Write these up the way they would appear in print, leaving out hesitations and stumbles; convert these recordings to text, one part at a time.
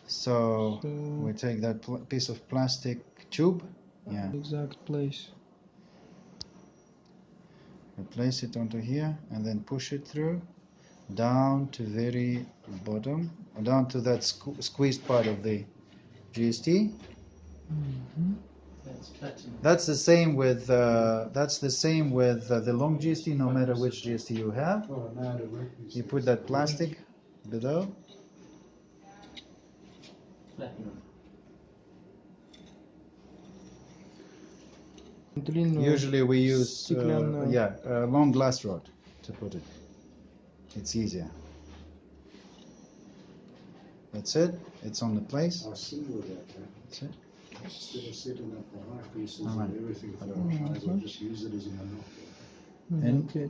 So we take that piece of plastic tube, yeah, exact place. we place it onto here and then push it through down to very bottom, down to that squeezed part of the GST. That's the same with the long GST. No matter which GST you have, you put that plastic below. Usually we use a long glass rod to put it. It's easier. That's it. It's on the place. That's it. Instead of setting up the high pieces and everything for the eyes, I'll just use it as a monopoly.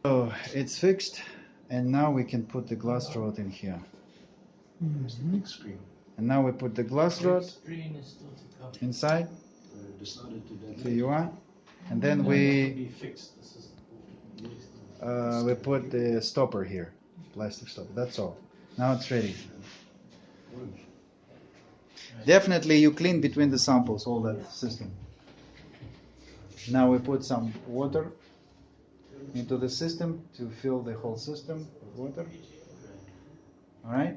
So it's fixed, and now we can put the glass rod in here. Here's the big screen. And now we put the glass rod inside. Here you are. And then we put the stopper here, plastic stopper. That's all. Now it's ready. Definitely you clean between the samples, all that system. Now we put some water into the system to fill the whole system with water. All right.